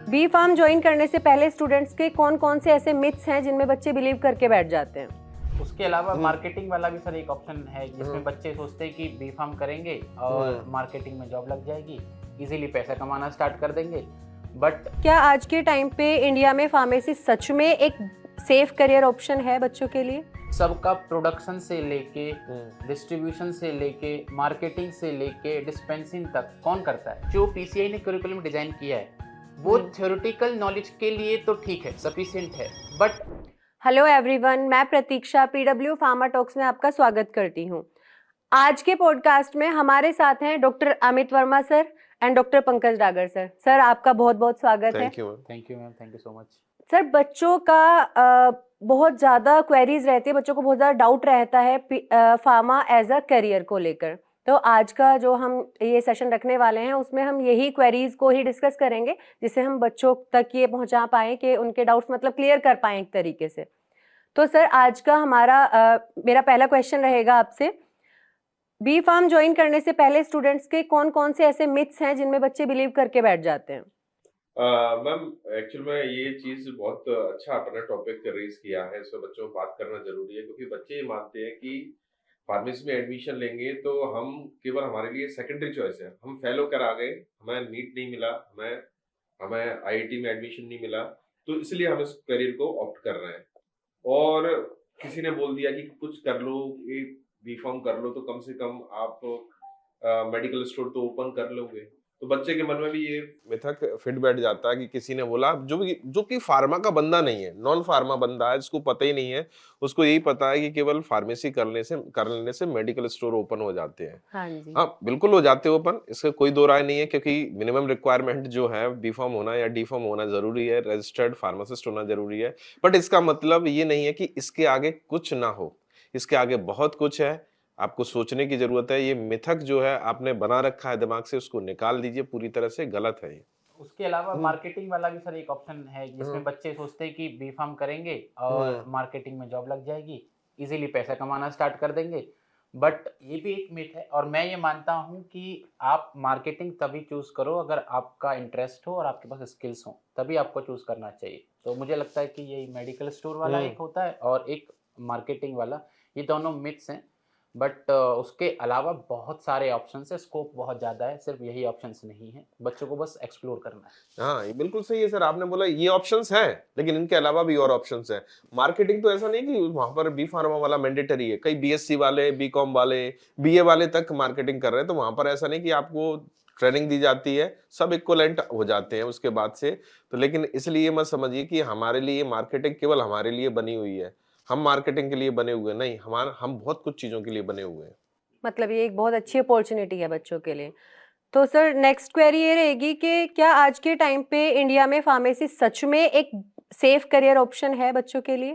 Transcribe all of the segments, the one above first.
B farm join करने से पहले स्टूडेंट्स के कौन कौन से ऐसे मिथ्स हैं जिनमें बच्चे बिलीव करके बैठ जाते हैं? उसके अलावा मार्केटिंग वाला भी सर एक ऑप्शन है जिसमें बच्चे सोचते हैं कि बी फार्म करेंगे और मार्केटिंग में जॉब लग जाएगी, इजीली पैसा कमाना स्टार्ट कर देंगे। बट क्या आज के टाइम पे इंडिया में फार्मेसी सच में एक सेफ करियर ऑप्शन है बच्चों के लिए? सबका प्रोडक्शन से लेके डिस्ट्रीब्यूशन से लेके मार्केटिंग से लेके डिस्पेंसिंग तक कौन करता है? जो पीसीआई ने करिकुलम डिजाइन किया है वो थ्योरेटिकल नॉलेज के लिए तो ठीक है, सफिशिएंट है, बट हेलो एवरीवन, मैं प्रतीक्षा पीडब्ल्यू फार्मा टॉक्स में आपका स्वागत करती हूँ। आज के पॉडकास्ट में हमारे साथ हैं doctor Amit Verma sir and doctor Pankaj Dagar sir. Sir आपका बहुत बहुत स्वागत है। Thank you ma'am, thank you so much. Sir बच्चों का बहुत ज़्यादा क्वेरीज रहती है, बच्चों को बहुत ज़्यादा डाउट रहता है फार्मा एज अ करियर को लेकर। तो आज का जो हम ये सेशन रखने वाले हैं उसमें हम यही क्वेरीज को ही डिस्कस करेंगे जिससे हम बच्चों तक ये पहुंचा पाएं कि उनके डाउट्स मतलब क्लियर कर पाएं एक तरीके से। तो सर आज का मेरा पहला क्वेश्चन रहेगा आपसे, बी फार्म ज्वाइन करने से पहले स्टूडेंट्स के कौन कौन से ऐसे मिथ्स हैं जिनमें बच्चे बिलीव करके बैठ जाते हैं? मैम एक्चुअल में ये चीज़ बहुत अच्छा आपने टॉपिक रेज किया है, इसमें बच्चों को बात करना जरूरी है क्योंकि बच्चे ये मानते हैं कि फार्मेसी में एडमिशन लेंगे तो हम केवल हमारे लिए सेकेंडरी चॉइस है, हम फेल होकर आ गए, हमें नीट नहीं मिला, हमें हमें आईआईटी में एडमिशन नहीं मिला, तो इसलिए हम इस करियर को ऑप्ट कर रहे हैं। और किसी ने बोल दिया कि कुछ कर लो, ये बी फार्म कर लो तो कम से कम आप मेडिकल स्टोर तो ओपन कर लोगे, तो बच्चे के मन में भी ये मिथक फिट बैठ जाता है कि किसी ने बोला, जो कि फार्मा का बंदा नहीं है, नॉन फार्मा बंदा है, जिसको पता ही नहीं है, उसको यही पता है कि केवल फार्मेसी कर लेने से मेडिकल स्टोर ओपन हो जाते हैं। हाँ जी। हाँ बिल्कुल हो जाते हैं ओपन, इसका कोई दो राय नहीं है, क्योंकि मिनिमम रिक्वायरमेंट जो है बी फार्म होना या डी फार्म होना जरूरी है, रजिस्टर्ड फार्मासिस्ट होना जरूरी है। बट इसका मतलब ये नहीं है कि इसके आगे कुछ ना हो, इसके आगे बहुत कुछ है, आपको सोचने की जरूरत है। ये मिथक जो है आपने बना रखा है दिमाग से, उसको निकाल दीजिए, पूरी तरह से गलत है ये। उसके अलावा मार्केटिंग वाला भी सर एक ऑप्शन है जिसमें बच्चे सोचते हैं कि बी फार्म करेंगे और मार्केटिंग में जॉब लग जाएगी, इजीली पैसा कमाना स्टार्ट कर देंगे। बट ये भी एक मिथ है और मैं ये मानता हूँ कि आप मार्केटिंग तभी चूज करो अगर आपका इंटरेस्ट हो और आपके पास स्किल्स हो, तभी आपको चूज करना चाहिए। तो मुझे लगता है कि यही मेडिकल स्टोर वाला एक होता है और एक मार्केटिंग वाला, ये दोनों मिथ्स हैं। बट उसके अलावा बहुत सारे ऑप्शंस है, स्कोप बहुत ज़्यादा है, सिर्फ यही ऑप्शंस नहीं है, बच्चों को बस एक्सप्लोर करना है। हाँ ये बिल्कुल सही है सर, आपने बोला ये ऑप्शंस हैं, लेकिन इनके अलावा भी और ऑप्शंस हैं। मार्केटिंग तो ऐसा नहीं कि वहां पर बी फार्मा वाला मैंडेटरी है, कई बीएससी वाले, बीकॉम वाले, बीए वाले तक मार्केटिंग कर रहे हैं, तो वहां पर ऐसा नहीं कि आपको ट्रेनिंग दी जाती है, सब इक्विवेलेंट हो जाते हैं उसके बाद से। तो लेकिन इसलिए मत समझिए कि हमारे लिए मार्केटिंग केवल हमारे लिए बनी हुई है, हम मार्केटिंग के लिए बने हुए नहीं, हम बहुत कुछ चीजों के लिए बने हुए हैं। मतलब ये एक बहुत अच्छी अपॉर्चुनिटी है बच्चों के लिए। तो सर नेक्स्ट क्वेरी ये रहेगी कि क्या आज के टाइम पे इंडिया में फार्मेसी सच में एक सेफ करियर ऑप्शन है बच्चों के लिए?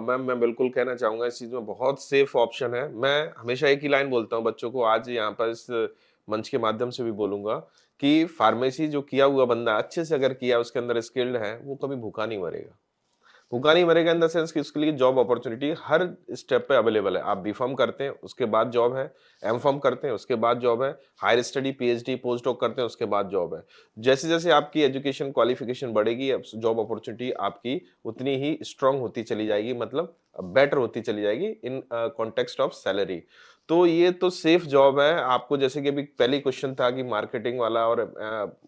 मैम मैं बिल्कुल कहना चाहूंगा इस चीज में बहुत सेफ ऑप्शन है। मैं हमेशा एक ही लाइन बोलता हूँ बच्चों को, आज यहाँ पर इस मंच के माध्यम से भी बोलूंगा कि फार्मेसी जो किया हुआ बंदा अच्छे से अगर किया, उसके अंदर स्किल्ड है, वो कभी भूखा नहीं मरेगा। भूखा नहीं मरेगा इन द सेंस कि उसके लिए जॉब अपॉर्चुनिटी हर स्टेप पे अवेलेबल है। आप बी फार्म करते हैं उसके बाद जॉब है, एम फार्म करते हैं उसके बाद जॉब है, higher study PhD post doc करते हैं उसके बाद जॉब है। जैसे जैसे आपकी एजुकेशन क्वालिफिकेशन बढ़ेगी, जॉब अपॉर्चुनिटी आपकी उतनी ही स्ट्रांग होती चली जाएगी, मतलब बेटर होती चली जाएगी इन कॉन्टेक्स्ट ऑफ सैलरी। तो ये तो सेफ जॉब है आपको। जैसे कि अभी पहले क्वेश्चन था कि मार्केटिंग वाला और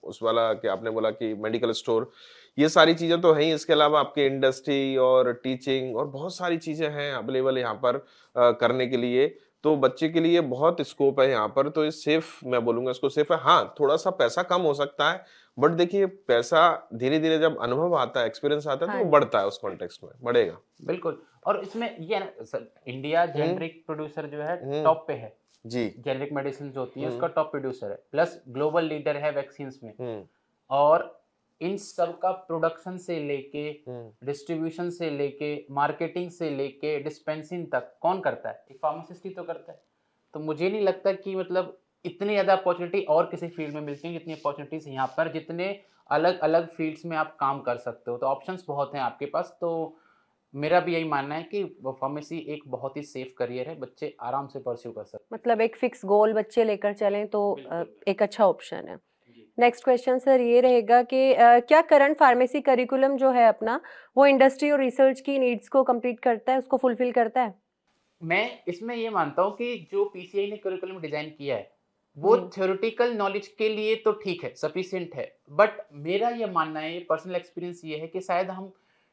उस वाला कि आपने बोला कि मेडिकल स्टोर, ये सारी चीजें तो हैं ही। इसके अलावा आपके इंडस्ट्री और टीचिंग और बहुत सारी चीजें हैं अवेलेबल यहाँ पर करने के लिए। तो बच्चे के लिए बहुत स्कोप है यहाँ पर, तो ये सेफ, मैं बोलूंगा इसको सेफ है। हाँ थोड़ा सा पैसा कम हो सकता है, बट देखिए पैसा धीरे धीरे जब अनुभव आता है, एक्सपीरियंस आता है, तो हाँ वो जी। बढ़ता है, उस कॉन्टेक्स्ट में बढ़ेगा। बिल्कुल। और इसमें ये है ना सर, इंडिया जेनरिक प्रोड्यूसर जो है हम्म, टॉप पे है, जी, जेनरिक मेडिसिन जो होती है उसका टॉप प्रोड्यूसर है, प्लस ग्लोबल लीडर है वैक्सीन्स में। हम्म, और इन सब का प्रोडक्शन से लेके हम्म, डिस्ट्रीब्यूशन से लेके मार्केटिंग से लेके डिस्पेंसिंग तक कौन करता है? एक फार्मासिस्ट ही तो करता है। तो मुझे नहीं लगता कि मतलब इतनी ज़्यादा अपॉर्चुनिटी और किसी फील्ड में मिलती है जितनी अपॉर्चुनिटीज यहाँ पर, जितने अलग अलग फील्ड्स में आप काम कर सकते हो, तो ऑप्शंस बहुत हैं आपके पास। तो मेरा भी यही मानना है कि फार्मेसी एक बहुत ही सेफ करियर है, बच्चे आराम से परस्यू कर सकते मतलब एक फिक्स गोल बच्चे लेकर चलें तो बिल्कुल। एक अच्छा ऑप्शन है। हैं। नेक्स्ट क्वेश्चन सर ये रहेगा कि क्या करंट फार्मेसी करिकुलम जो है अपना वो इंडस्ट्री और रिसर्च की नीड्स को कंप्लीट करता है, उसको फुलफिल करता है? मैं इसमें ये मानता हूँ कि जो पीसीआई ने करिकुलम डिजाइन किया है वो जी। थ्योरेटिकल नॉलेज के लिए तो ठीक है, सफिशिएंट है, बट मेरा ये मानना है, पर्सनल एक्सपीरियंस ये है कि शायद हम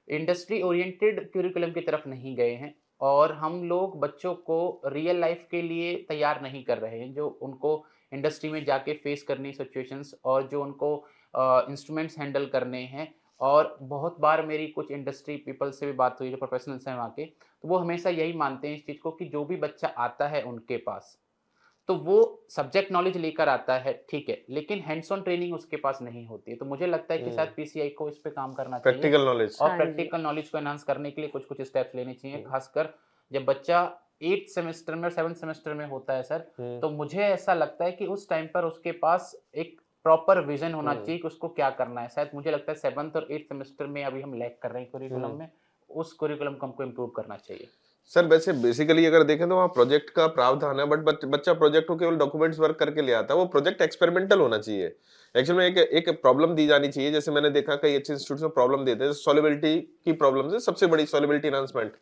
इंडस्ट्री ओरिएंटेड करिकुलम की तरफ नहीं गए हैं और हम लोग बच्चों को रियल लाइफ के लिए तैयार नहीं कर रहे हैं, जो उनको इंडस्ट्री में जाके फेस करनी सिचुएशंस और जो उनको इंस्ट्रूमेंट्स हैंडल करने हैं। और बहुत बार मेरी कुछ इंडस्ट्री पीपल से भी बात हुई जो प्रोफेशनल्स हैं वहाँ के, तो वो हमेशा यही मानते हैं इस चीज़ को कि जो भी बच्चा आता है उनके पास, तो वो सब्जेक्ट नॉलेज लेकर आता है, ठीक है, लेकिन हैंड्स ऑन ट्रेनिंग उसके पास नहीं होती है। तो मुझे लगता है कि शायद पीसीआई को इस पे काम करना चाहिए प्रैक्टिकल नॉलेज। और हाँ जी। प्रैक्टिकल नॉलेज को एनहांस करने के लिए कुछ-कुछ स्टेप्स लेने चाहिए, खासकर जब बच्चा 8th सेमेस्टर में और 7th सेमेस्टर में होता है सर, तो मुझे ऐसा लगता है कि उस टाइम पर उसके पास एक प्रॉपर विज़न होना चाहिए कि उसको क्या करना है। शायद मुझे लगता है 7th और 8th सेमेस्टर में अभी हम लैग कर रहे हैं करिकुलम में, उस करिकुलम को हमको इम्प्रूव करना चाहिए। सर वैसे बेसिकली अगर देखें तो वहाँ प्रोजेक्ट का प्रावधान है, बट बच्चा प्रोजेक्ट को केवल डॉक्यूमेंट्स वर्क करके ले आता है, वो प्रोजेक्ट एक्सपेरिमेंटल होना चाहिए। एक्चुअल में एक प्रॉब्लम दी जानी चाहिए, जैसे मैंने देखा कई अच्छे इंस्टीट्यूट में प्रॉब्लम देते हैं, सॉल्युबिलिटी की प्रॉब्लम है सबसे बड़ी, सॉल्युबिलिटी एनहांसमेंट।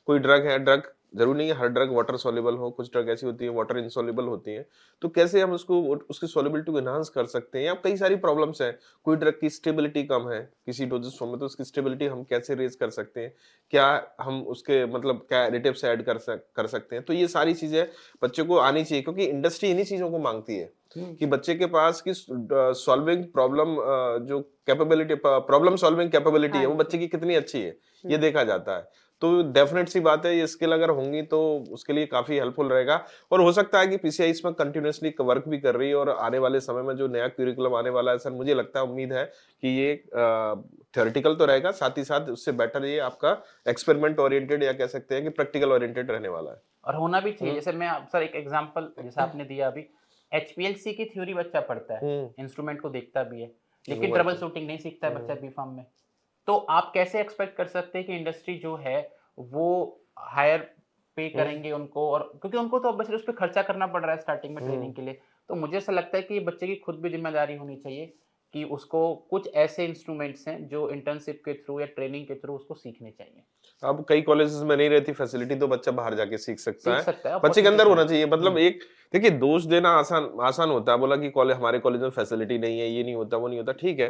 कोई ड्रग है, ड्रग जरूरी नहीं है हर ड्रग वाटर सॉल्युबल हो, कुछ ड्रग ऐसी होती है वाटर इनसॉल्युबल होती है, तो कैसे हम उसको उसकी सॉल्युबिलिटी को एनहांस कर सकते हैं, या कई सारी प्रॉब्लम्स हैं। कोई ड्रग की स्टेबिलिटी कम है किसी डोजेस फॉर्म में, तो उसकी स्टेबिलिटी हम कैसे रेज कर सकते हैं, क्या हम उसके मतलब क्या एडिटिव्स ऐड कर सकते हैं। तो ये सारी चीजें बच्चों को आनी चाहिए, क्योंकि इंडस्ट्री इन्हीं चीजों को मांगती है कि बच्चे के पास की सॉल्विंग प्रॉब्लम जो कैपेबिलिटी, प्रॉब्लम सॉल्विंग कैपेबिलिटी हाँ है, वो जी। बच्चे की कितनी अच्छी है, ये देखा जाता है। तो डेफिनेट सी बात है, ये स्किल अगर होंगी तो उसके लिए काफी हेल्पफुल रहेगा। और हो सकता है कि पीसीआई इसमें कंटिन्यूअसली वर्क भी कर रही है, और आने वाले समय में जो नया क्यूरिकुलम आने वाला है सर, मुझे लगता है, उम्मीद है कि ये थ्योरेटिकल तो रहेगा, साथ ही साथ उससे बेटर ये आपका एक्सपेरिमेंट ओरिएंटेड, या कह सकते हैं कि प्रैक्टिकल ओरिएंटेड रहने वाला है। और होना भी चाहिए। जैसे मैं सर एक एग्जांपल जैसे आपने दिया अभी, एचपीएलसी की थ्योरी बच्चा पढ़ता है, इंस्ट्रूमेंट को देखता भी है, लेकिन ट्रबल शूटिंग नहीं सीखता है बच्चा बीफार्म में। तो आप कैसे एक्सपेक्ट कर सकते हैं कि इंडस्ट्री जो है वो हायर पे करेंगे उनको, और क्योंकि उनको तो ऑब्वियसली उस पे खर्चा करना पड़ रहा है स्टार्टिंग में ट्रेनिंग के लिए। तो मुझे ऐसा लगता है कि बच्चे की खुद भी जिम्मेदारी होनी चाहिए कि उसको कुछ ऐसे इंस्ट्रूमेंट्स हैं जो इंटर्नशिप के थ्रू या ट्रेनिंग के थ्रू उसको सीखने चाहिए। अब कई कॉलेजेस में नहीं रहती फैसिलिटी, तो बच्चा बाहर जाके सीख सकता सीख है। सकता है, बच्चे के अंदर अपॉर्चुनिटीज होना हैं। चाहिए, मतलब एक देखिए, दोष देना आसान आसान होता है, बोला कि कॉलेज, हमारे कॉलेज में फैसिलिटी नहीं है, ये नहीं होता, वो नहीं होता, ठीक है,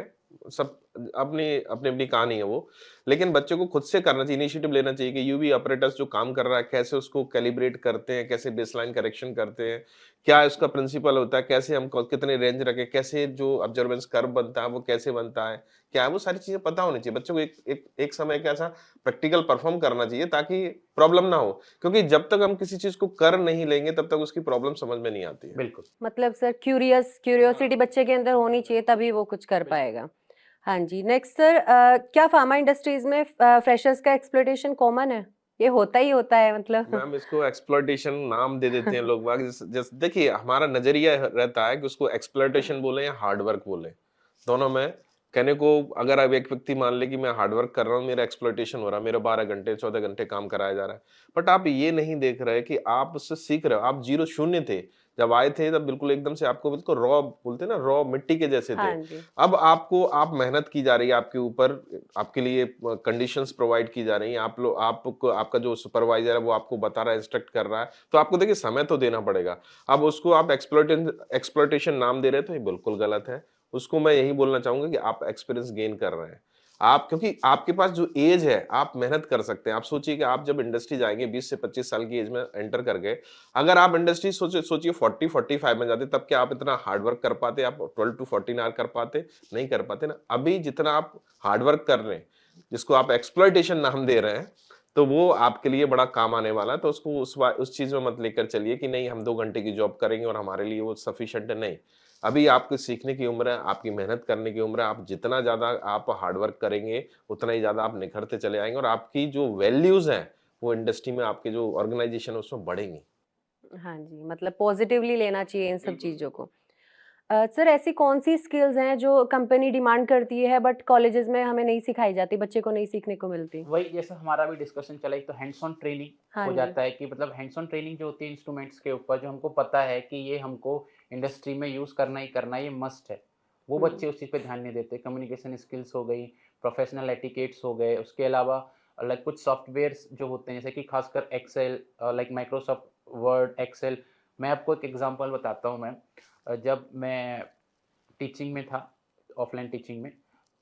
सब अपनी अपनी अपनी कहानी है वो। लेकिन बच्चों को खुद से करना चाहिए, इनिशिएटिव लेना चाहिए कि यूवी ऑपरेटर्स जो काम कर रहा है, कैसे उसको कैलिब्रेट करते हैं, कैसे बेसलाइन करेक्शन करते हैं, क्या इसका प्रिंसिपल होता है, कैसे हम कितने रेंज रखें, कैसे जो ऑब्जर्वेंस कर्व बनता है वो कैसे बनता है, क्या है, वो सारी चीजें पता होनी चाहिए बच्चों को। एक समय का ऐसा प्रैक्टिकल परफॉर्म करना चाहिए, ताकि प्रॉब्लम ना हो, क्योंकि जब तक हम किसी चीज को कर नहीं लेंगे तब तक उसकी प्रॉब्लम समझ में नहीं आती है। बिल्कुल। मतलब सर क्यूरियोसिटी बच्चे के अंदर होनी चाहिए तभी वो कुछ कर पाएगा। हाँ जी, नेक्स्ट सर क्या फार्मा इंडस्ट्रीज में फ्रेशर्स का एक्सप्लॉयटेशन कॉमन है? ये होता ही होता है मतलब। मैम इसको एक्सप्लॉयटेशन नाम दे देते हैं लोग बाग, जैसे देखिए, हमारा नजरिया रहता है कि उसको एक्सप्लॉयटेशन बोले या हार्ड वर्क बोले, दोनों में कहने को। अगर अब एक व्यक्ति मान ले कि मैं हार्ड वर्क कर रहा हूँ, मेरा एक्सप्लॉयटेशन हो रहा है, मेरा 12 घंटे 14 घंटे काम कराया जा रहा है, बट आप ये नहीं देख रहे कि आप उससे सीख रहे हो। आप जीरो शून्य थे जब आए थे, तब बिल्कुल एकदम से आपको बिल्कुल रॉ बोलते हैं ना, रॉ मिट्टी के जैसे थे। हाँ जी। अब आपको आप मेहनत की जा रही है आपके ऊपर, आपके लिए कंडीशंस प्रोवाइड की जा रही हैं, आप लोग, आपको, आपका जो सुपरवाइजर है वो आपको बता रहा है, इंस्ट्रक्ट कर रहा है, तो आपको देखिए समय तो देना पड़ेगा। अब उसको आप एक्सप्लॉयटेशन नाम दे रहे हैं, तो ये बिल्कुल गलत है। उसको मैं यही बोलना चाहूंगा कि आप एक्सपीरियंस गेन कर रहे हैं, आप, क्योंकि आपके पास जो एज है, आप मेहनत कर सकते हैं। आप सोचिए कि आप जब इंडस्ट्री जाएंगे 20 से 25 साल की एज में एंटर कर गए, अगर आप इंडस्ट्री सोचिए 40-45 में जाते, तब क्या आप इतना हार्ड वर्क कर पाते? आप 12 to 14 आवर कर पाते? नहीं कर पाते ना। अभी जितना आप हार्ड वर्क कर रहे हैं, जिसको आप एक्सप्लॉयटेशन नाम दे रहे हैं, तो वो आपके लिए बड़ा काम आने वाला है। तो उसको उस चीज में मत लेकर चलिए कि नहीं हम 2 घंटे की जॉब करेंगे और हमारे लिए वो सफिशिएंट है, नहीं। अभी आपकी सीखने की उम्र है, आपकी मेहनत करने की उम्र है। आप जितना ज्यादा आप हार्ड वर्क करेंगे, उतना ही ज्यादा आप निखरते चले आएंगे, और आपकी जो वैल्यूज हैं वो इंडस्ट्री में, आपके जो ऑर्गेनाइजेशन है उसमें बढ़ेंगी। हाँ जी, मतलब पॉजिटिवली लेना चाहिए इन सब चीज़ों को। सर ऐसी कौन-सी स्किल्स हैं जो कंपनी डिमांड करती है बट कॉलेजेस में हमें नहीं सिखाई जाती, बच्चे को नहीं सीखने को मिलती? वही जैसा हमारा भी डिस्कशन चला, एक तो हैंड्स ऑन ट्रेनिंग हाँ हो जी। जाता है कि मतलब हैंड्स ऑन ट्रेनिंग जो होती है इंस्ट्रूमेंट्स के ऊपर, जो हमको पता है कि ये हमको इंडस्ट्री में यूज़ करना ही करना है, ये मस्ट है। वो बच्चे उस चीज़ पे ध्यान नहीं देते। कम्युनिकेशन स्किल्स हो गई, प्रोफेशनल एटिकेट्स हो गए, उसके अलावा लाइक कुछ सॉफ्टवेयर्स जो होते हैं जैसे कि खासकर Excel, like Microsoft Word, Excel. मैं आपको एक एग्जांपल बताता हूँ मैम। जब मैं टीचिंग में था, ऑफलाइन टीचिंग में,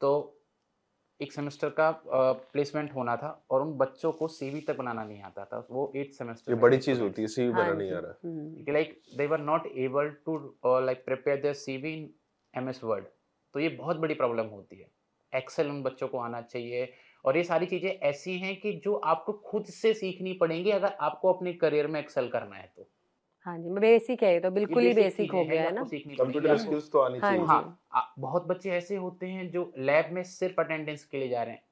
तो एक सेमेस्टर का प्लेसमेंट होना था और उन बच्चों को सीवी तक बनाना नहीं आता था। वो 8th सेमेस्टर ये में बड़ी थे चीज स्टूडेंट्स। होती है, सीवी हाँ बना नहीं जी। आ रहा। Like they were not able to like prepare their CV in MS Word. तो ये बहुत बड़ी प्रॉब्लम होती है। एक्सेल उन बच्चों को आना चाहिए, और ये सारी चीज़ें ऐसी हैं कि जो आपको खुद से सीखनी पड़ेंगी अगर आपको अपने करियर में एक्सेल करना है तो। हाँ जी, बेसिक है ये तो, ये बिल्कुल ही बेसिक बेसिक चीज़ें हो हैं, गया ये है आपको ना? सीखनी पड़ेंगी। कंप्यूटर आपको स्किल्स तो आनी हाँ चाहिए। जी। हाँ, बहुत बच्चे ऐसे होते हैं जो लैब में सिर्फ अटेंडेंस के लिए जा रहे हैं।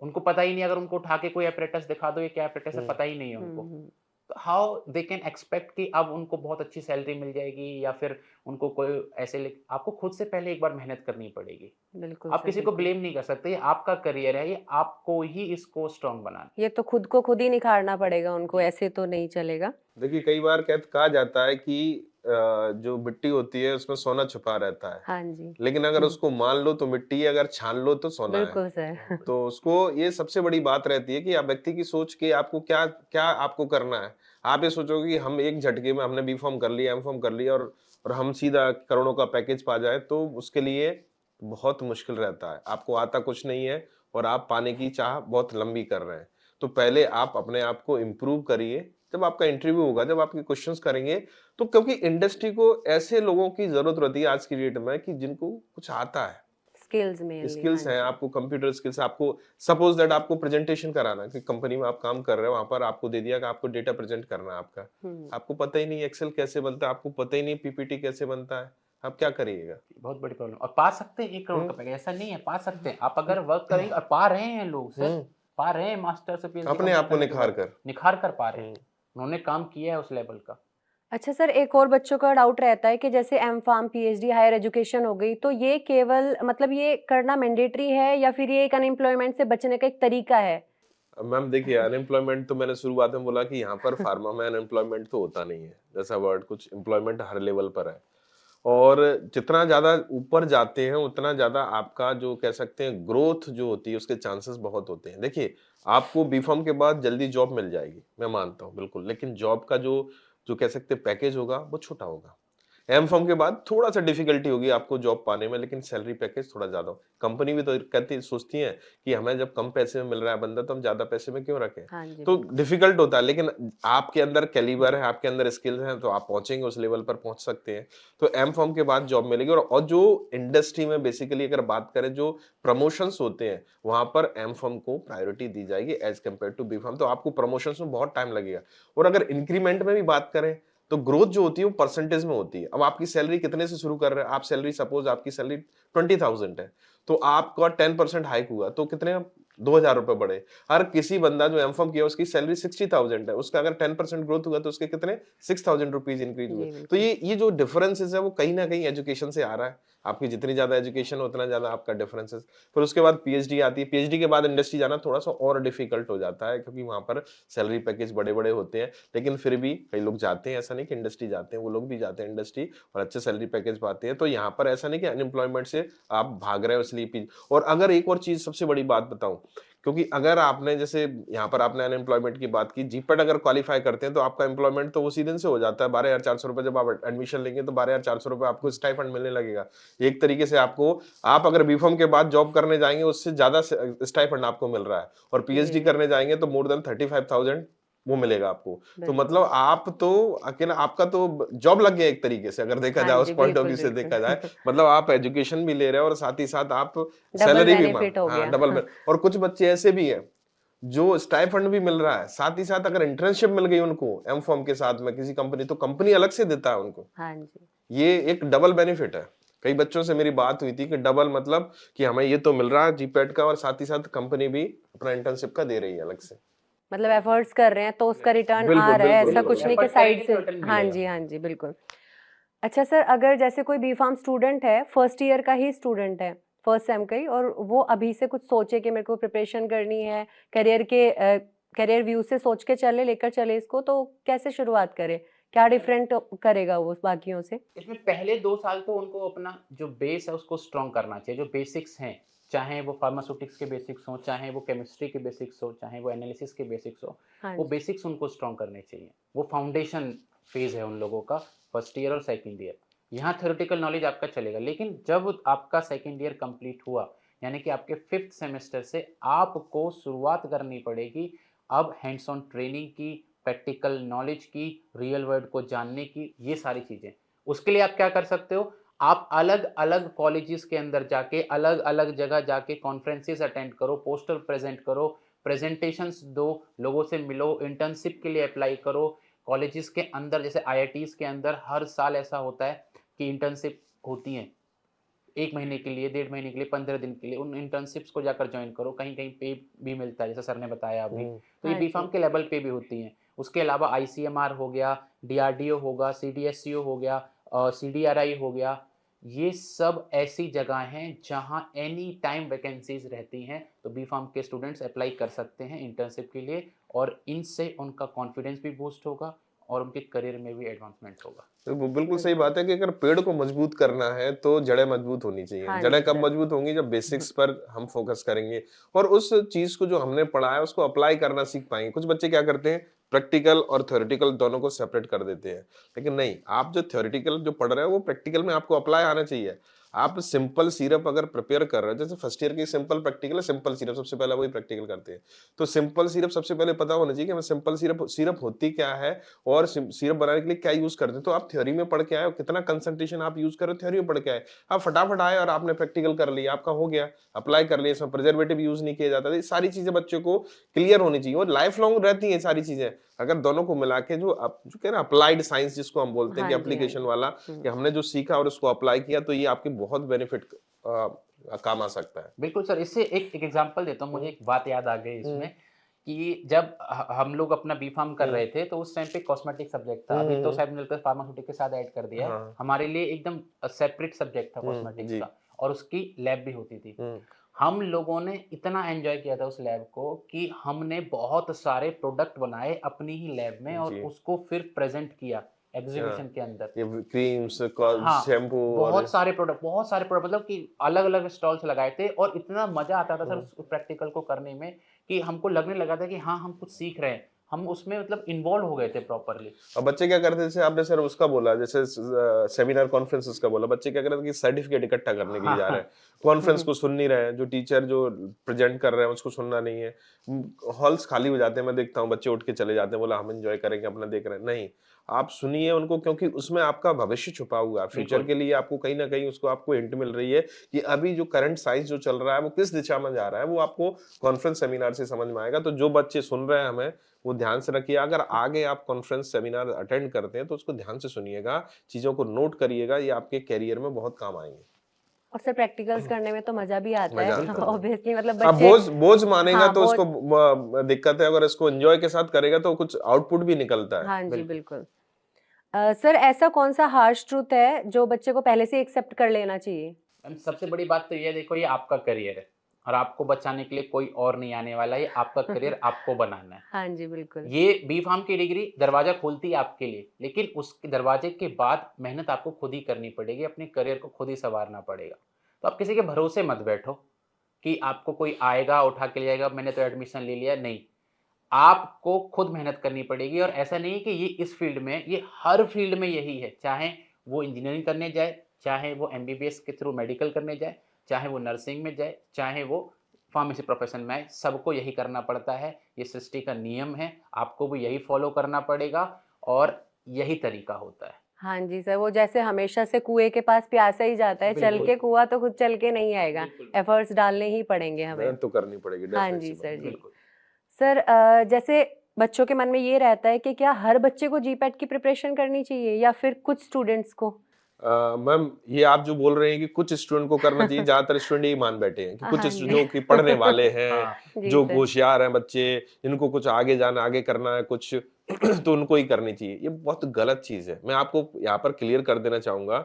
उनको पता ही नहीं, अगर उनको उठा के कोई एपरेटस दिखा दो ये क्या एपरेटस है, हम्म। पता ही नहीं है उनको। हुँ। तो हाउ दे कैन एक्सपेक्ट कि अब उनको बहुत अच्छी सैलरी मिल जाएगी, या फिर उनको कोई ऐसे आपको खुद से पहले एक बार मेहनत करनी पड़ेगी। बिल्कुल आप सर, किसी को बिल्कुल। ब्लेम नहीं कर सकते, ये आपका करियर है, ये आपको ही इसको स्ट्रांग बनाना है। ये तो खुद को खुद ही निखारना पड़ेगा उनको, ऐसे तो नहीं चलेगा। देखिए कई बार कहा जाता है कि जो मिट्टी होती है उसमें सोना छुपा रहता है, हाँ जी। लेकिन अगर उसको मान लो तो मिट्टी है, अगर छान लो तो सोना है। बिल्कुल सर। तो उसको ये सबसे बड़ी बात रहती है कि आप व्यक्ति की सोच के आपको क्या क्या आपको करना है। आप ये सोचोगे कि हम एक झटके में हमने बी फॉर्म कर लिया, एम फॉर्म कर लिया और हम सीधा करोड़ों का पैकेज पा जाए, तो उसके लिए बहुत मुश्किल रहता है। आपको आता कुछ नहीं है और आप पाने की चाह बहुत लंबी कर रहे हैं। तो पहले आप अपने आप को इम्प्रूव करिए। जब आपका इंटरव्यू होगा, जब आपके क्वेश्चंस करेंगे, तो क्योंकि इंडस्ट्री को ऐसे लोगों की जरूरत रहती है आज की डेट में कि जिनको कुछ आता है, स्किल्स मेनली, हाँ स्किल्स हैं, जी। आपको कंप्यूटर स्किल्स, आपको सपोज दैट आपको प्रेजेंटेशन कराना है कि कंपनी में आप काम कर रहे हो, वहां पर आपको दे दिया कि आपको डेटा प्रेजेंट करना है आपका, हुँ। आपको पता ही नहीं एक्सेल कैसे बनता है, आपको पता ही नहीं पीपीटी कैसे बनता है, आप क्या करिएगा? बहुत बड़ी प्रॉब्लम, और पा सकते हैं 1 करोड़ का हम्म पैकेज, ऐसा नहीं है, पा सकते हैं। आप अगर वर्क करेंगे, और पा रहे हैं लोग सर, हम्म पा रहे हैं, मास्टर से पीएचडी अपने कंप्लीट आप को करने के निखार बाद कर। निखार कर पा रहे हैं। हम्म। उन्होंने काम किया है उस लेवल का। अच्छा सर, एक और बच्चों का डाउट रहता है कि जैसे एम-फार्म, पीएचडी, हायर एजुकेशन हो गई, तो ये केवल मतलब ये करना मैंडेटरी है या फिर ये एक अनएम्प्लॉयमेंट से बचने का एक तरीका है? मैम देखिए, अनएम्प्लॉयमेंट तो मैंने शुरुआत में बोला कि यहाँ पर फार्मा में अनएम्प्लॉयमेंट तो होता नहीं है, जैसा वर्ड कुछ एम्प्लॉयमेंट हर लेवल पर है। और जितना ज्यादा ऊपर जाते हैं उतना ज्यादा आपका जो कह सकते हैं ग्रोथ जो होती है उसके चांसेस बहुत होते हैं। देखिए, आपको बीफॉर्म के बाद जल्दी जॉब मिल जाएगी, मैं मानता हूँ बिल्कुल, लेकिन जॉब का जो जो कह सकते हैं पैकेज होगा वो छोटा होगा। एम फॉर्म के बाद थोड़ा सा डिफिकल्टी होगी आपको जॉब पाने में, लेकिन सैलरी पैकेज थोड़ा ज्यादा हो। कंपनी भी तो कहती सोचती है कि हमें जब कम पैसे में मिल रहा है बंदा, तो हम ज्यादा पैसे में क्यों रखें। हाँ जी, तो बिल्कुल। डिफिकल्ट होता है, लेकिन आपके अंदर कैलिबर है, आपके अंदर स्किल्स हैं, तो आप पहुंचेंगे, उस लेवल पर पहुंच सकते हैं। तो एम फॉर्म के बाद जॉब मिलेगी। और जो इंडस्ट्री में बेसिकली अगर बात करें, जो प्रमोशंस होते हैं वहां पर एम फॉर्म को प्रायोरिटी दी जाएगी as compared to B form. तो आपको प्रमोशंस में बहुत टाइम लगेगा। और अगर इंक्रीमेंट में भी बात करें, तो ग्रोथ जो होती है वो परसेंटेज में होती है। अब आपकी सैलरी कितने से शुरू कर रहे हैं, आप सैलरी सपोज आपकी सैलरी 20,000 है, तो आपका 10% हाइक हुआ तो कितने 2,000 रुपए बढ़े। हर किसी बंदा जो एमफॉर्म किया उसकी सैलरी 60,000 है, उसका अगर 10% ग्रोथ हुआ तो उसके कितने 6,000 रुपीज इंक्रीज हुए। जी, तो बिल्कुल। ये जो डिफरेंसेस है वो कहीं ना कहीं एजुकेशन से आ रहा है। आपकी जितनी ज्यादा एजुकेशन उतना ज्यादा आपका डिफरेंसेस। फिर उसके बाद पीएचडी आती है। पीएचडी के बाद इंडस्ट्री जाना थोड़ा सा और डिफिकल्ट हो जाता है, क्योंकि वहां पर सैलरी पैकेज बड़े बड़े होते हैं, लेकिन फिर भी कई लोग जाते हैं। ऐसा नहीं कि इंडस्ट्री जाते हैं, वो लोग भी जाते हैं इंडस्ट्री और अच्छे सैलरी पैकेज पाते हैं। तो यहाँ पर ऐसा नहीं कि अनएम्प्लॉयमेंट से आप भाग रहे हो इसलिए। और अगर एक और चीज सबसे बड़ी बात बताऊं, क्योंकि अगर आपने जैसे यहाँ पर आपने अनएम्प्लॉयमेंट की बात की, जीपेट अगर क्वालिफाई करते हैं तो आपका एम्प्लॉयमेंट तो उसी दिन से हो जाता है। 12,400 रुपए जब आप एडमिशन लेंगे तो 12,400 रुपए आपको स्टाइपेंड मिलने लगेगा। एक तरीके से आपको, आप अगर बीफॉर्म के बाद जॉब करने जाएंगे उससे ज्यादा स्टाइपेंड आपको मिल रहा है, और पीएचडी जी, करने जाएंगे तो मोर देन 35,000 वो मिलेगा आपको। तो बिल्कुल। मतलब आप तो अकेला, आपका तो जॉब लग गया एक तरीके से, अगर देखा हाँ जाए उस जी, पॉइंट ऑफ बिल्कुल, व्यू से देखा जाए। बिल्कुल। मतलब आप एजुकेशन भी ले रहे हो और साथ ही साथ आप डबल सैलरी भी बेनिफिट हो हाँ गया। डबल में। और कुछ बच्चे ऐसे भी हैं जो स्टाइपेंड भी मिल रहा है, साथ ही साथ अगर इंटर्नशिप मिल गई उनको एम फॉर्म के साथ में किसी कंपनी, तो कंपनी अलग से देता है उनको। हाँ जी। ये एक डबल बेनिफिट है। कई बच्चों से मेरी बात हुई थी कि डबल मतलब कि हमें ये तो मिल रहा है जीपेट का, और साथ ही साथ कंपनी भी अपना इंटर्नशिप का दे रही है अलग से। मतलब एफर्ट्स कर रहे हैं तो उसका रिटर्न आ बिल्कुल रहा है, बिल्कुल ऐसा बिल्कुल कुछ नहीं कि एफर्ट साइड करेंगे से। तो रिटर्न हाँ मिलेगा। जी, हाँ जी, बिल्कुल। अच्छा सर, अगर जैसे कोई बी-फार्म स्टूडेंट है, फर्स्ट ईयर का ही स्टूडेंट है, फर्स्ट सेम का ही, और वो अभी से कुछ सोचे कि मेरे को प्रिपरेशन करनी है, करियर के करियर व्यू से सोच के चले, लेकर चले इसको, तो कैसे शुरुआत करे? क्या डिफरेंट करेगा वो बाकियों से? इसमें पहले 2 साल तो उनको अपना जो बेस है उसको स्ट्रॉन्ग करना चाहिए, जो बेसिक्स हैं, चाहे वो फार्मास्यूटिक्स के बेसिक्स हों, चाहे वो केमिस्ट्री के बेसिक्स हो, चाहे वो एनालिसिस के बेसिक्स हो, हाँ वो जी। बेसिक्स उनको स्ट्रॉन्ग करने चाहिए। वो फाउंडेशन फेज़ है उन लोगों का, फर्स्ट ईयर और सेकंड ईयर। यहाँ थ्योरेटिकल नॉलेज आपका चलेगा, लेकिन जब आपका सेकंड ईयर कंप्लीट हुआ, यानी कि आपके 5th सेमेस्टर से आपको शुरुआत करनी पड़ेगी अब हैंड्स ऑन ट्रेनिंग की, प्रैक्टिकल नॉलेज की, रियल वर्ल्ड को जानने की, ये सारी चीज़ें। उसके लिए आप क्या कर सकते हो, आप अलग-अलग कॉलेजेस के अंदर जाके, अलग-अलग जगह जाके कॉन्फ्रेंसेस अटेंड करो, पोस्टर प्रेज़ेंट करो, प्रेज़ेंटेशंस दो, लोगों से मिलो, इंटर्नशिप के लिए अप्लाई करो। कॉलेजेस के अंदर जैसे आईआईटीज़ के अंदर हर साल ऐसा होता है कि इंटर्नशिप होती हैं। 1 महीने के लिए, 1.5 महीने के लिए, 15 दिन के लिए, उन इंटर्नशिप्स को जाकर जॉइन करो। कहीं-कहीं पे भी मिलता है, जैसा सर ने बताया अभी। तो ये हाँ बीफार्म जी। के लेवल पे भी होती हैं। उसके अलावा आईसीएमआर हो गया, डीआरडीओ होगा, सीडीएससीओ हो गया, सीडीआरआई हो गया। ये सब ऐसी जगह हैं जहाँ एनी टाइम वैकेंसीज़ रहती हैं, तो बीफार्म के स्टूडेंट्स अप्लाई कर सकते हैं इंटर्नशिप के लिए और इनसे उनका कॉन्फिडेंस भी बूस्ट होगा और उनके करियर में भी एडवांसमेंट होगा। वो बिल्कुल सही बिल्कुल। बात है कि अगर पेड़ को मजबूत करना है तो जड़ें मजबूत होनी चाहिए। हाँ जड़ें जी कब सर। मजबूत होंगी जब बेसिक्स पर हम फोकस करेंगे और उस चीज को जो हमने पढ़ा है उसको अप्लाई करना सीख पाएंगे। कुछ बच्चे क्या करते हैं, प्रैक्टिकल और थ्योरेटिकल दोनों को सेपरेट कर देते हैं, लेकिन नहीं, आप जो थ्योरेटिकल जो पढ़ रहे हो वो प्रैक्टिकल में आपको अप्लाई आना चाहिए। आप सिंपल सिरप अगर प्रिपेयर कर रहे हो, जैसे फर्स्ट ईयर की सिंपल प्रैक्टिकल है, सिंपल सिरप सबसे पहले वही प्रैक्टिकल करते हैं, तो सिंपल सिरप सबसे पहले पता होना चाहिए कि हमें सिंपल सिरप सिरप होती क्या है और सिरप बनाने के लिए क्या यूज करते हैं। तो आप थ्योरी में पढ़ के आए हो, कितना कंसंट्रेशन आप यूज कर रहे हो, थ्योरी में पढ़ के आए, आप फटाफट आए और आपने प्रैक्टिकल कर लिया, आपका हो गया, अप्लाई कर लिया, इसमें प्रिजर्वेटिव यूज नहीं किया जाता। ये सारी चीजें बच्चों को क्लियर होनी चाहिए और लाइफ लॉन्ग रहती है सारी चीजें। अगर दोनों को मिला के जो कह रहे अप्लाइड साइंस जिसको हम बोलते हैं हाँ कि जी, हाँ एप्लीकेशन जी। वाला, कि हमने जो सीखा और उसको अप्लाई किया तो ये आपके बहुत बेनिफिट काम आ सकता है। बिल्कुल सर, इससे एक एग्जांपल देता हूँ, मुझे हम्म, एक बात याद आ गई हम्म, इसमें कि जब हम लोग अपना बीफार्म कर हम्म, रहे थे तो उस टाइम पे कॉस्मेटिक सब्जेक्ट था, अभी तो हम्म, शायद मिलकर फार्मास्यूटिक के साथ ऐड कर दिया है। हाँ, हमारे लिए एकदम सेपरेट सब्जेक्ट था कॉस्मेटिक्स जी, का और उसकी लैब भी होती थी। हम्म, हम लोगों ने इतना एंजॉय किया था उस लैब को कि हमने बहुत सारे प्रोडक्ट बनाए अपनी ही लैब में और जी, उसको फिर प्रेजेंट किया हाँ, एग्जीबिशन के अंदर। ये क्रीम्स, हाँ, शैम्पू और बहुत सारे प्रोडक्ट मतलब कि अलग-अलग स्टॉल्स लगाए थे और इतना मज़ा आता था सर हम्म, उस प्रैक्टिकल को करने में कि हमको लगने लगा था कि हाँ, हम कुछ सीख रहे हैं। हम उसमें मतलब इन्वॉल्व हो गए थे प्रॉपर्ली। और बच्चे क्या करते थे, जैसे आपने सर उसका बोला, जैसे सेमिनार कॉन्फ्रेंसेस का बोला, बच्चे क्या कर रहे थे कि सर्टिफिकेट इकट्ठा करने के लिए हाँ, जा रहे हैं, हाँ। कॉन्फ्रेंस को सुन नहीं रहे हैं, जो टीचर जो प्रेजेंट कर रहे हैं उसको सुनना नहीं है, हॉल्स खाली हो जाते हैं, मैं देखता हूँ बच्चे उठ के चले जाते हैं, बोला हम एंजॉय करेंगे अपना देख रहे हैं, नहीं, आप सुनिए उनको, क्योंकि उसमें आपका भविष्य छुपा हुआ है, फ्यूचर बिल्कुल। के लिए आपको कहीं ना कहीं उसको आपको हिंट मिल रही है कि अभी जो करंट साइंस जो चल रहा है वो किस दिशा में जा रहा है, वो आपको कॉन्फ्रेंस सेमिनार से समझ में आएगा। तो जो बच्चे सुन रहे हैं हमें, वो ध्यान से रखिए, अगर आगे आप कॉन्फ्रेंस सेमिनार अटेंड करते हैं तो उसको ध्यान से सुनिएगा, चीजों को नोट करिएगा, ये आपके करियर में बहुत काम आएंगे। और सर प्रैक्टिकल्स करने में तो मज़ा भी आता मजा है आता बिल्कुल, है। बिल्कुल। ऑब्वियसली मतलब हाँ, बच्चे। बोझ बोझ मानेगा हाँ, तो वो। उसको दिक्कत है, अगर इसको एंजॉय के साथ करेगा तो कुछ आउटपुट भी निकलता है। हाँ जी, बिल्कुल। बिल्कुल। सर ऐसा कौन-सा हार्श ट्रुथ है जो बच्चे को पहले से एक्सेप्ट कर लेना चाहिए? मैम सबसे बड़ी बात तो ये देखो, ये आपका करियर है और आपको बचाने के लिए कोई और नहीं आने वाला है, ये आपका करियर आपको बनाना है। हाँ जी, बिल्कुल। ये बी-फार्म की डिग्री दरवाज़ा खोलती है आपके लिए, लेकिन उस दरवाजे के बाद मेहनत आपको खुद ही करनी पड़ेगी, अपने करियर को खुद ही सँवारना पड़ेगा। तो आप किसी के भरोसे मत बैठो कि आपको कोई आएगा, उठा के ले जाएगा, मैंने तो एडमिशन ले लिया, नहीं। आपको खुद मेहनत करनी पड़ेगी और ऐसा नहीं है कि ये इस फ़ील्ड में, ये हर फ़ील्ड में यही है। चाहे वो इंजीनियरिंग करने जाए, चाहे वो एमबीबीएस के थ्रू मेडिकल करने जाए, चाहे वो नर्सिंग में जाए, चाहे वो फार्मेसी प्रोफ़ेशन में आए, सबको यही करना पड़ता है। ये सृष्टि का नियम है, आपको भी यही फ़ॉलो करना पड़ेगा और यही तरीका होता है। हाँ जी सर, वो जैसे हमेशा से कुएँ के पास प्यासा ही जाता है, चल बिल्कुल। के कुआँ तो खुद चल के नहीं आएगा, बिल्कुल, एफर्ट्स डालने ही पड़ेंगे हमें। मेहनत तो करनी पड़ेगी, हाँ डेफिनेट सी जी बात सर है। जी। बिल्कुल। सर जैसे बच्चों के मन में ये रहता है कि क्या हर बच्चे को जीपैट की प्रिपरेशन करनी चाहिए या फिर कुछ स्टूडेंट्स को? मैम, ये आप जो बोल रहे हैं कि कुछ स्टूडेंट को करना चाहिए, ज्यादातर स्टूडेंट यही मान बैठे हैं कि कुछ हाँ जी। जो कि पढ़ने वाले हैं, हाँ, जी जो सर। होशियार हैं बच्चे, जिनको कुछ आगे जाना, आगे करना है कुछ तो उनको ही करनी चाहिए। ये बहुत गलत चीज है। मैं आपको यहाँ पर क्लियर कर देना चाहूंगा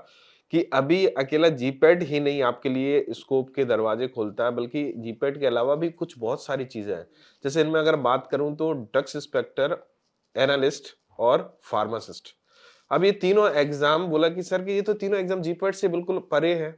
कि अभी अकेला जीपैट ही नहीं आपके लिए स्कोप के दरवाजे खोलता है, बल्कि जीपैट के अलावा भी कुछ बहुत सारी चीजें हैं। जैसे इनमें अगर बात करूं तो ड्रग्स इंस्पेक्टर, एनालिस्ट और फार्मासिस्ट, अब ये तीनों एग्जाम बोला कि सर कि ये तो तीनों एग्जाम जीपैट से बिल्कुल परे है,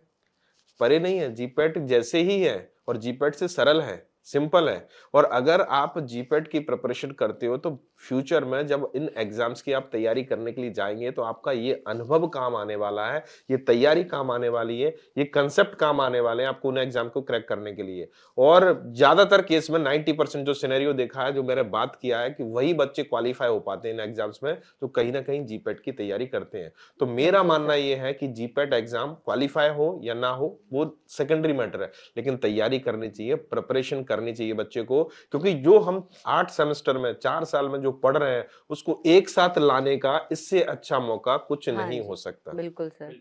परे नहीं है, जीपैट जैसे ही है और जीपैट से सरल है, सिंपल है। और अगर आप जीपैट की प्रिपरेशन करते हो तो फ्यूचर में जब इन एग्जाम्स की आप तैयारी करने के लिए जाएंगे तो आपका ये अनुभव काम आने वाला है, ये तैयारी काम आने वाली है, ये कंसेप्ट काम आने वाले हैं आपको उन एग्जाम को क्रैक करने के लिए। और ज्यादातर केस में 90% जो सिनेरियो देखा है, जो मैंने बात किया है कि वही बच्चे क्वालिफाई हो पाते हैं इन एग्जाम्स में जो कहीं ना कहीं जीपैट की तैयारी करते हैं। तो मेरा बिल्कुल मानना सर। ये है कि जीपैट एग्जाम क्वालिफाई हो या ना हो वो सेकेंडरी मैटर है, लेकिन तैयारी करनी चाहिए, प्रिपरेशन करनी चाहिए बच्चे को, क्योंकि जो हम 8 सेमेस्टर में 4 साल में जो पढ़ रहे हैं उसको एक साथ लाने का इससे अच्छा मौका कुछ हाँ नहीं जी, हो सकता। बिल्कुल सर।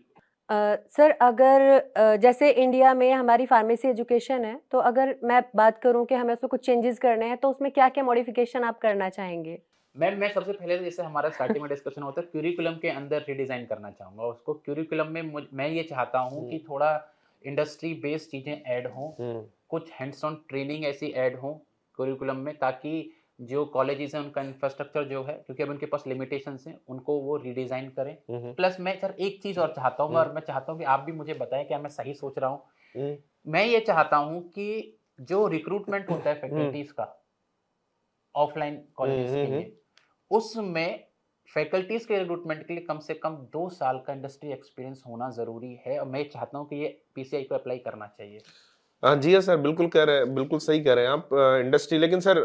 सर अगर जैसे इंडिया में हमारी फार्मेसी एजुकेशन है, तो अगर मैं बात करूँ कि हमें उसमें कुछ चेंजेस करने हैं, तो उसमें क्या-क्या मॉडिफिकेशन आप करना चाहेंगे? मैं सबसे पहले तो जैसे हमारा स्टार्टिंग में डिस्कशन होता है, क्यूरिकुलम के अंदर रिडिज़ाइन करना चाहूँगा उसको। क्यूरिकुलम में मैं ये चाहता हूँ कि थोड़ा इंडस्ट्री बेस्ड चीज़ें ऐड हों, हम्म कुछ हैंड्स ऑन ट्रेनिंग ऐसी ऐड हों करिकुलम में, ताकि जो कॉलेजेस हैं उनका इंफ्रास्ट्रक्चर जो है, क्योंकि अब उनके पास लिमिटेशंस हैं, उनको वो रिडिज़ाइन करें। हम्म प्लस मैं सर एक चीज़ और चाहता हूँ, और मैं चाहता हूँ कि आप भी मुझे बताएँ क्या मैं सही सोच रहा हूँ। हम्म मैं ये चाहता हूँ कि जो रिक्रूटमेंट होता है हम्म फैकल्टीज़ का ऑफलाइन कॉलेजेस के हम्म लिए, उसमें फैकल्टीज़ के रिक्रूटमेंट के लिए कम से कम 2 साल का इंडस्ट्री एक्सपीरियंस होना ज़रूरी है, और मैं चाहता हूँ कि ये पीसीआई को अप्लाई करना चाहिए। हाँ जी, हाँ सर, बिल्कुल कह रहे हैं, बिल्कुल सही कह रहे हैं आप। इंडस्ट्री, लेकिन सर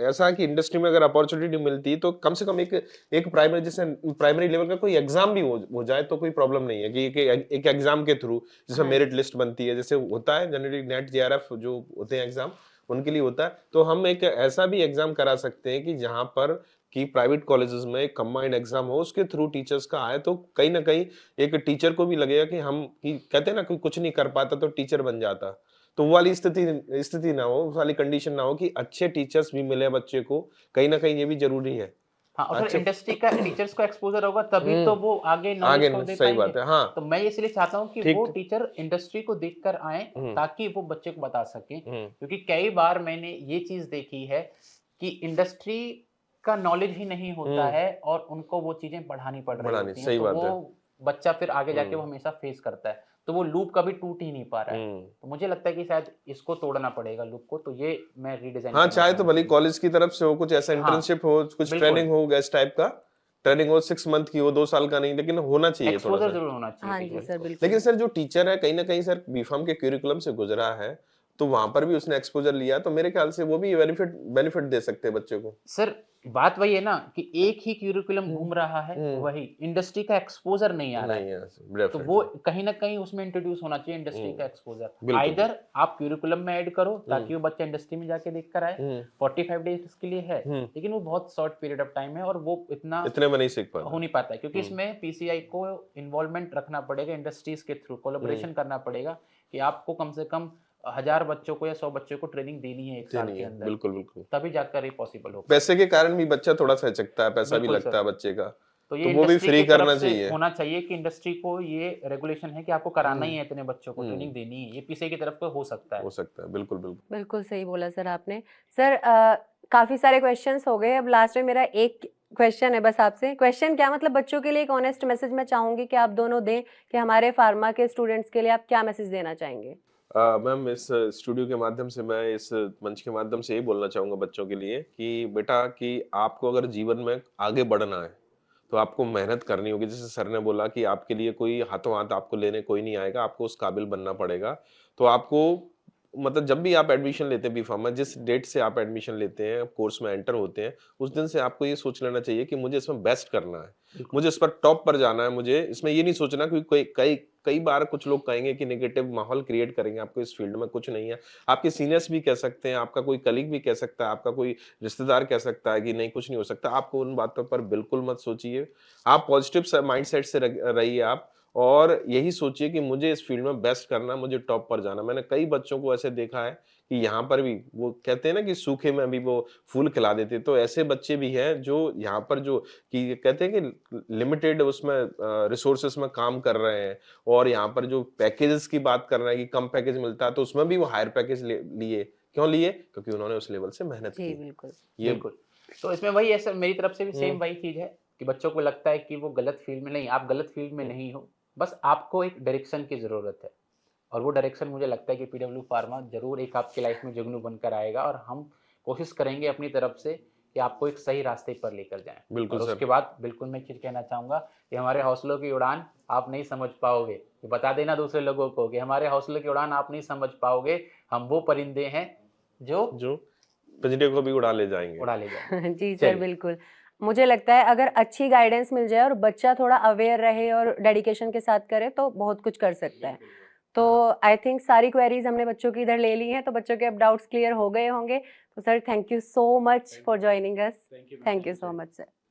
ऐसा है कि इंडस्ट्री में अगर अपॉर्चुनिटी मिलती है तो कम से कम एक एक प्राइमरी, जैसे प्राइमरी लेवल का कोई एग्जाम भी हो जाए तो कोई प्रॉब्लम नहीं है कि एक एग्जाम के थ्रू जिसमें हाँ मेरिट जी। लिस्ट बनती है, जैसे होता है जनरली नेट जेआरएफ जो होते हैं एग्जाम, उनके लिए होता है। तो हम एक ऐसा भी एग्जाम करा सकते हैं कि जहां पर कि प्राइवेट कॉलेजेस में एक कंबाइंड एग्जाम हो, उसके थ्रू टीचर्स का आए तो कहीं ना कहीं एक टीचर को भी लगेगा कि हम, कि कहते हैं ना कोई कुछ नहीं कर पाता तो टीचर बन जाता। तो वो वाली स्थिति स्थिति ना हो, उस वाली कंडीशन ना हो कि अच्छे टीचर्स भी मिले बच्चे को, कहीं ना कहीं ये भी जरूरी है। हाँ, और फिर अच्छे इंडस्ट्री का टीचर्स को एक्सपोज़र होगा तभी तो वो आगे नॉलेज आगे को दे सही पाएँगे। बात है, हाँ। तो मैं इसलिए चाहता हूँ कि ठीक वो ठीक। टीचर इंडस्ट्री को देखकर आएँ, हम्म ताकि वो बच्चे को बता सकें। हम्म क्योंकि कई बार मैंने ये चीज़ देखी है कि इंडस्ट्री का नॉलेज ही नहीं होता हम्म है और उनको वो चीज़ें पढ़ानी पड़ रही बढ़ानी होती हैं, सही तो बात है। वो बच्चा फिर आगे जाके वो हम्म हमेशा फेस करता है। तो वो लूप कभी टूट ही नहीं पा रहा है। हम्म तो मुझे लगता है कि शायद इसको तोड़ना पड़ेगा लूप को, तो ये मैं रीडिज़ाइन हाँ, करना चाहे तो चाहूँगा भले चीज़ें। कॉलेज की तरफ से हो, कुछ ऐसा हाँ, इंटर्नशिप हो, कुछ ट्रेनिंग बिल्कुल। हो, गेस्ट टाइप का ट्रेनिंग हो, 6 मंथ की हो, 2 साल का नहीं, लेकिन होना चाहिए थोड़ा एक्सपोज़र सा। ज़रूर होना चाहिए हाँ जी टीचर्स सर, को। लेकिन बिल्कुल। सर जो टीचर है कहीं ना कहीं सर बीफार्म के क्यूरिकुलम से गुजरा है, तो वहां पर भी उसने एक्सपोजर लिया, तो मेरे ख्याल से वो भी बेनिफिट बेनिफिट दे सकते हैं बच्चे को। सर, बात वही है ना कि एक ही करिकुलम हम्म घूम रहा है, हम्म वही इंडस्ट्री का एक्सपोज़र नहीं आ रहा है। नहीं है, तो वो डेफिनेटली। कहीं न कहीं उसमें इंट्रोड्यूस होना चाहिए इंडस्ट्री का हम्म एक्सपोज़र। बिल्कुल बिल्कुल। आइदर आप करिकुलम में ऐड करो हम्म ताकि वो बच्चा इंडस्ट्री में जाके देख कर आए, हम्म 45 डेज़ के लिए है, हम्म लेकिन वो बहुत शॉर्ट पीरियड ऑफ टाइम है और वो इतना इतने में नहीं सीख हो पाता। नहीं पाता है, क्योंकि हम्म इसमें पीसीआई को इन्वॉल्वमेंट रखना पड़ेगा इंडस्ट्रीज़ के थ्रू, हम्म कोलैबोरेशन करना पड़ेगा कि आपको कम से कम 1000 बच्चों को या 100 बच्चों को ट्रेनिंग देनी है 1 साल नहीं के है, अंदर, बिल्कुल बिल्कुल। तभी जाकर ये पॉसिबल हो पैसे पाएगा। के कारण भी बच्चा थोड़ा सा हिचकता है, पैसा भी बिल्कुल लगता सर। है बच्चे का, तो ये तो वो भी इंडस्ट्री फ्री की तरफ करना से चाहिए। होना चाहिए कि इंडस्ट्री को ये रेगुलेशन है कि आपको कराना हम्म ही है इतने बच्चों को, हम्म ट्रेनिंग देनी है। ये पीसीआई की तरफ तो हो सकता हो है। सकता है, बिल्कुल बिल्कुल। बिल्कुल सही बोला सर आपने। सर काफ़ी सारे क्वेश्चन्स हो गए, अब लास्ट में मेरा एक क्वेश्चन है बस आपसे। क्वेश्चन क्या, मतलब बच्चों के लिए एक ऑनेस्ट मैसेज मैं चाहूँगी कि आप दोनों दें कि हमारे फार्मा के स्टूडेंट्स के लिए आप क्या मैसेज देना चाहेंगे? मैम, इस स्टूडियो के माध्यम से, मैं इस मंच के माध्यम से यही बोलना चाहूँगा बच्चों के लिए कि बेटा, कि आपको अगर जीवन में आगे बढ़ना है, तो आपको मेहनत करनी होगी। जैसे सर ने बोला कि आपके लिए कोई हाथों हाथ आपको लेने कोई नहीं आएगा, आपको उस काबिल बनना पड़ेगा। तो आपको, मतलब जब भी आप एडमिशन लेते हैं बी-फार्मा में, जिस डेट से आप एडमिशन लेते हैं, कोर्स में एंटर होते हैं, उस दिन से आपको ये सोच लेना चाहिए कि मुझे इसमें बेस्ट करना है। बिल्कुल। मुझे इस पर टॉप पर जाना है, मुझे इसमें ये नहीं सोचना कि कोई कई कई बार कुछ लोग कहेंगे कि नेगेटिव माहौल क्रिएट करेंगे आपको इस फील्ड में, कुछ नहीं है। आपके सीनियर्स भी कह सकते हैं, आपका कोई कलीग भी कह सकता है, आपका कोई रिश्तेदार कह सकता है कि नहीं कुछ नहीं हो सकता। आपको उन बातों पर बिल्कुल मत सोचिए। आप पॉजिटिव माइंडसेट से रहिए आप, और यही सोचिए कि मुझे इस फील्ड में बेस्ट करना, मुझे टॉप पर जाना। मैंने कई बच्चों को ऐसे देखा है कि यहाँ पर भी वो कहते हैं ना कि सूखे में भी वो फूल खिला देते, तो ऐसे बच्चे भी हैं जो यहाँ पर जो कि कहते हैं कि लिमिटेड उसमें रिसोर्सेस में काम कर रहे हैं, और यहाँ पर जो पैकेजेस की बात कर रहे हैं कि कम पैकेज मिलता है, तो उसमें भी वो हायर पैकेज लिए। क्यों लिए? क्योंकि उन्होंने उस लेवल से मेहनत जी, की। बिल्कुल। ये बिल्कुल। तो इसमें वही है सर, मेरी तरफ से भी हम्म सेम वही चीज़ है कि बच्चों को लगता है कि वो गलत फील्ड में नहीं, आप गलत फील्ड में नहीं हो, बस आपको एक डायरेक्शन की ज़रूरत है। और वो डायरेक्शन मुझे लगता है कि पीडब्ल्यू फार्मा ज़रूर एक आपकी लाइफ में जुगनू बनकर आएगा, और हम कोशिश करेंगे अपनी तरफ से कि आपको एक सही रास्ते पर लेकर जाएँ। बिल्कुल और सर। उसके बाद बिल्कुल मैं एक चीज़ कहना चाहूँगा कि हमारे हौसलों की उड़ान आप नहीं समझ पाओगे। ये बता देना दूसरे लोगों को कि हमारे हौसलों की उड़ान आप नहीं समझ पाओगे। हम वो परिंदे हैं जो जो पिंजरे को भी उड़ा ले जाएँगे। उड़ा ले जाएँगे। जी सर, चलिए। बिल्कुल। मुझे लगता है अगर अच्छी गाइडेंस मिल जाए और बच्चा थोड़ा अवेयर रहे और डेडिकेशन के साथ करे तो बहुत कुछ कर सकता है। तो आई थिंक सारी क्वेरीज़ हमने बच्चों की इधर ले ली हैं, तो बच्चों के अब डाउट्स क्लियर हो गए होंगे। तो sir, thank you so much for joining us. Thank you ma'am, thank you thank so you. Much sir.